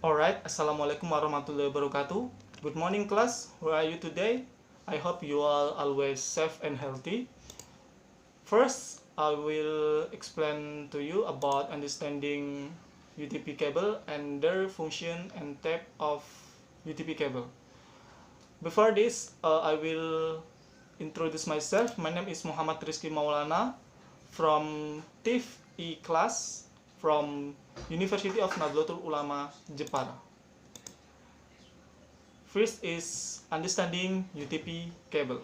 Alright, Assalamualaikum warahmatullahi wabarakatuh. Good morning class, how are you today? I hope you are always safe and healthy. First, I will explain to you about understanding UTP cable and their function and type of UTP cable. Before this, I will introduce myself. My name is Mohmmad Rizqi Maulana from TIF E class from University of Nahdlatul Ulama, Jepara. First is understanding UTP cable.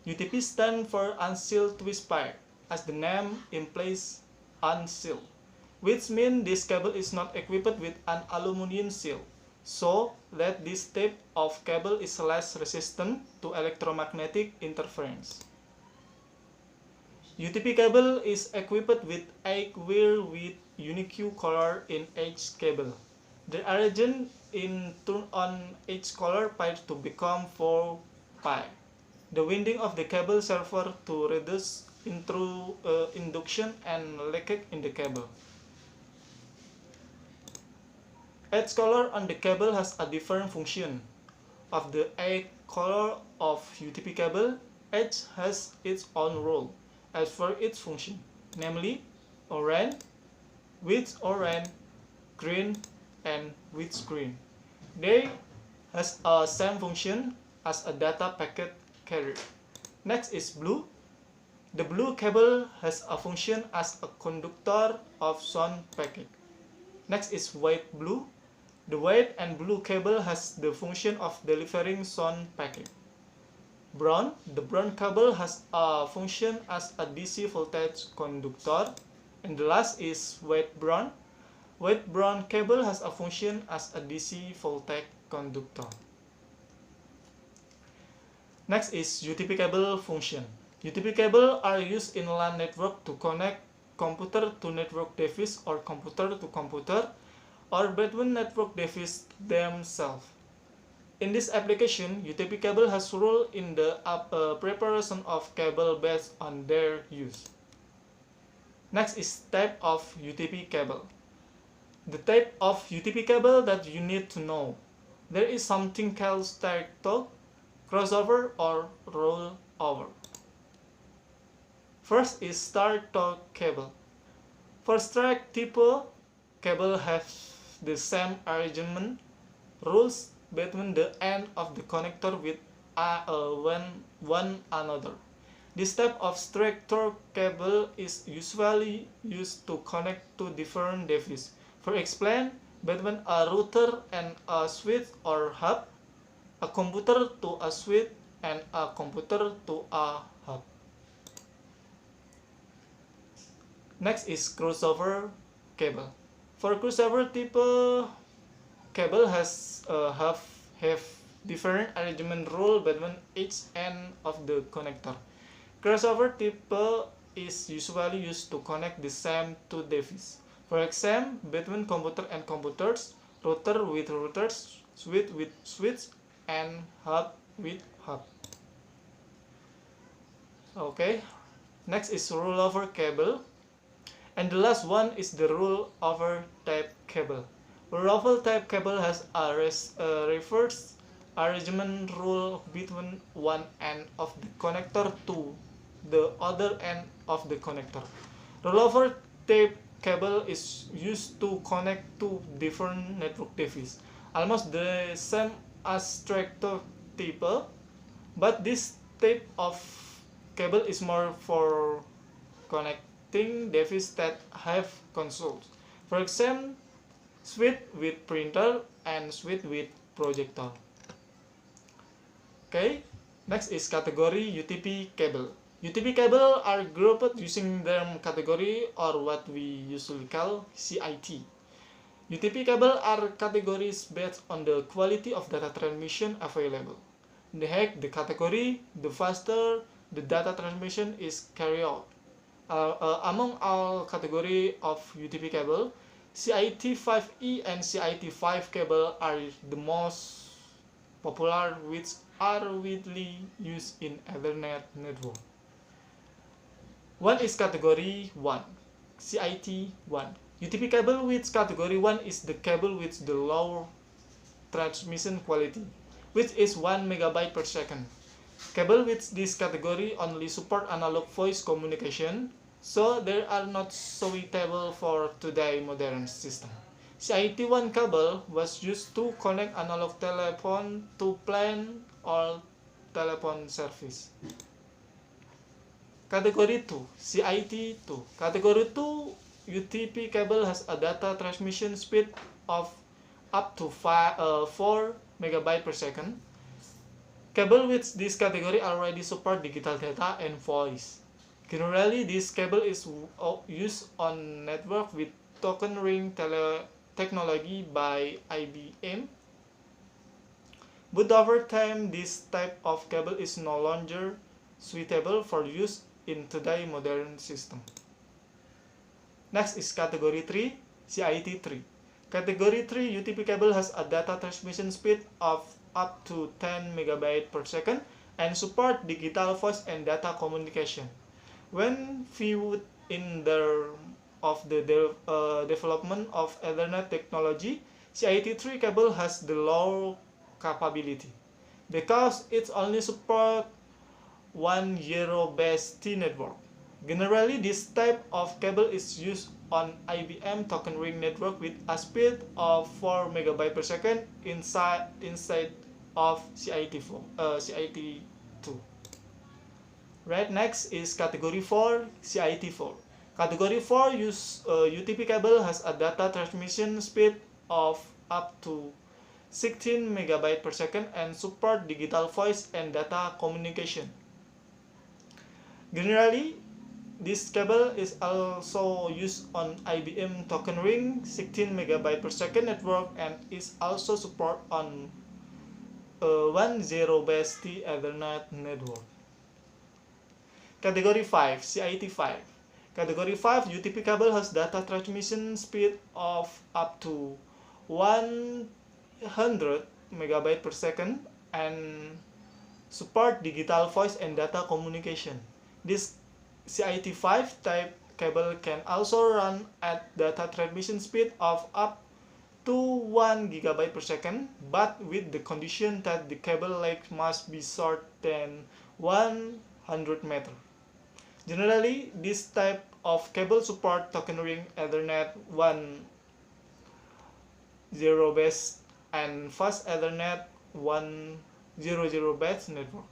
UTP stands for unsealed twist pipe, as the name implies unsealed, which means this cable is not equipped with an aluminum seal, so that this type of cable is less resistant to electromagnetic interference. UTP cable is equipped with 8 wire with unique color in each cable. The arrangement in turn on each color pipe to become 4 pipe. The winding of the cable serves to reduce induction and leakage in the cable. Each color on the cable has a different function. Of the 8 colors of UTP cable, each has its own role as for its function, namely orange, with orange, green, and with green. They has a same function as a data packet carrier. Next is blue. The blue cable has a function as a conductor of sound packet. Next is white blue. The white and blue cable has the function of delivering sound packet. Brown. The brown cable has a function as a DC voltage conductor. And the last is white brown. White brown cable has a function as a DC voltage conductor. Next is UTP cable function. UTP cable are used in LAN network to connect computer to network device or computer to computer or between network device themselves. In this application, UTP cable has role in the preparation of cable based on their use. Next is type of UTP cable. The type of UTP cable that you need to know. There is something called stack talk, crossover, or rollover. First is star talk cable. For stack type, cable have the same arrangement rules between the end of the connector with one another. This type of stack talk cable is usually used to connect two different devices. For explain, between a router and a switch or hub, a computer to a switch, and a computer to a hub. Next is crossover cable. For crossover type cable have different arrangement rule between each end of the connector. Crossover type is usually used to connect the same two devices. For example, between computer and computers, router with routers, switch with switch, and hub with hub. Okay, next is rollover cable, and the last one is the rollover type cable. Rollover type cable has a reverse arrangement rule between one end of the connector to the other end of the connector. Rollover type cable is used to connect two different network devices, almost the same as tractor type, but this type of cable is more for connecting devices that have consoles. For example, switch with printer and switch with projector. Okay, next is category UTP cable. UTP cable are grouped using their category or what we usually call CIT. UTP cable are categories based on the quality of data transmission available. The higher the category, the faster the data transmission is carried out. Among all category of UTP cable, CIT 5E and CIT 5 cable are the most popular, which are widely used in Ethernet network. One is category 1, CIT 1. UTP cable with category 1 is the cable with the low transmission quality, which is 1 megabyte per second. Cable with this category only support analog voice communication, so they are not suitable for today's modern system. CIT1 cable was used to connect analog telephone to plan or telephone service. Category 2, CIT2. Category 2 UTP cable has a data transmission speed of up to 4 megabyte per second. Cable with this category already support digital data and voice. Generally, this cable is used on network with token ring technology by IBM. But over time, this type of cable is no longer suitable for use in today's modern system. Next is category 3, CIT3. Category 3 UTP cable has a data transmission speed of up to 10 megabyte per second and support digital voice and data communication. When viewed in the development of Ethernet technology, CIT3 cable has the low capability because it only supports 1.0 base T network. Generally, this type of cable is used on IBM token ring network with a speed of 4 megabyte per second inside of CIT2. Right, next is category 4, CIT4. Category 4 UTP cable has a data transmission speed of up to 16 megabyte per second and support digital voice and data communication. Generally, this cable is also used on IBM token ring 16 megabyte per second network and is also support on 1.0 base T Ethernet network. Category 5, CIT5. Category 5 UTP cable has data transmission speed of up to 100 megabyte per second and support digital voice and data communication. This CIT5 type cable can also run at data transmission speed of up to 1 gigabyte per second, but with the condition that the cable length must be shorter than 100 meters. Generally, this type of cable support token ring Ethernet 1.0 base and fast Ethernet 1.0 base network.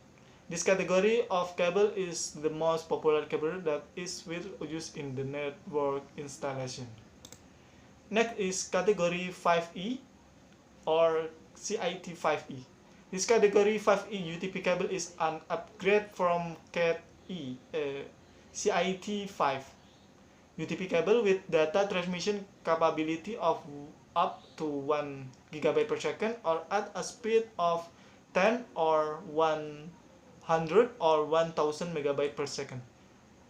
This category of cable is the most popular cable that is used in the network installation. Next is category 5E or CIT5E. This category 5E UTP cable is an upgrade from CAT E, CIT5 UTP cable with data transmission capability of up to 1 gigabyte per second or at a speed of 10 or 100 or 1000 megabyte per second.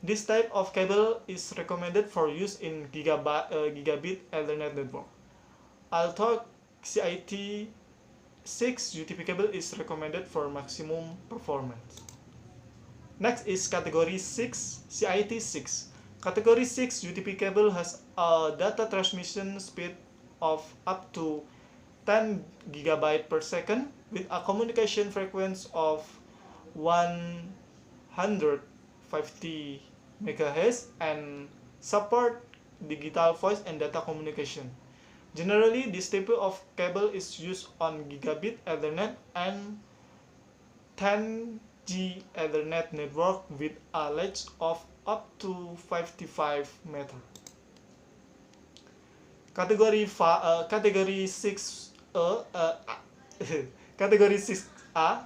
This type of cable is recommended for use in gigabit Ethernet network. Although CIT6 UTP cable is recommended for maximum performance. Next is category 6, CIT6. Category 6 UTP cable has a data transmission speed of up to 10 gigabyte per second with a communication frequency of 150 MHz and support digital voice and data communication. Generally, this type of cable is used on gigabit Ethernet and 10G Ethernet network with a length of up to 55 meters. Category 6A category 6A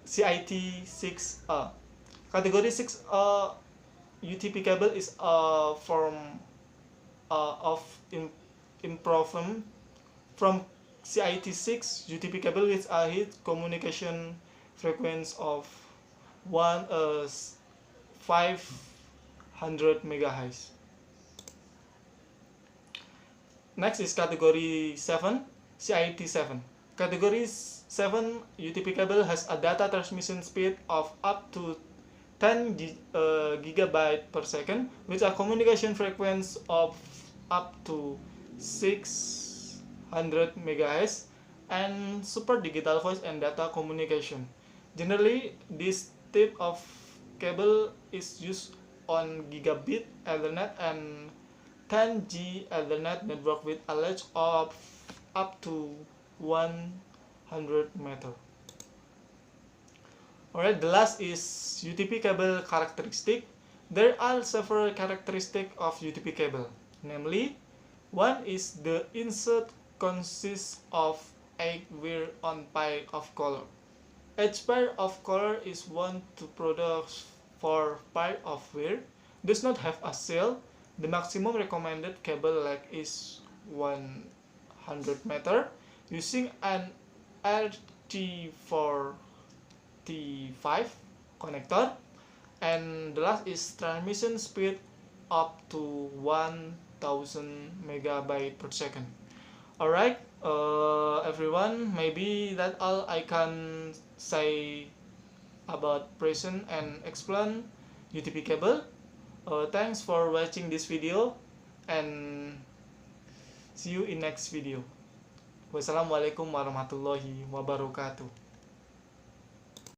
CIT6A. Category 6A UTP cable is a form of improvement from CIT6 UTP cable with a high communication frequency of 500 MHz. Next is category 7, CIT7. Category 7 UTP cable has a data transmission speed of up to 10 gigabyte per second with a communication frequency of up to 600 MHz, and super digital voice and data communication. Generally, this type of cable is used on gigabit Ethernet and 10G Ethernet network with a length of up to 100 meter. Alright, the last is UTP cable characteristic. There are several characteristics of UTP cable. Namely, one is the insert consists of 8 wire on pair of color. Each pair of color is one to produce 4 pair of wire. Does not have a cell. The maximum recommended cable length is 100 meter using an RT45 connector, and the last is transmission speed up to 1000 megabyte per second. Alright, everyone, maybe that's all I can say about present and explain UTP cable. Thanks for watching this video and see you in next video. Wassalamualaikum warahmatullahi wabarakatuh.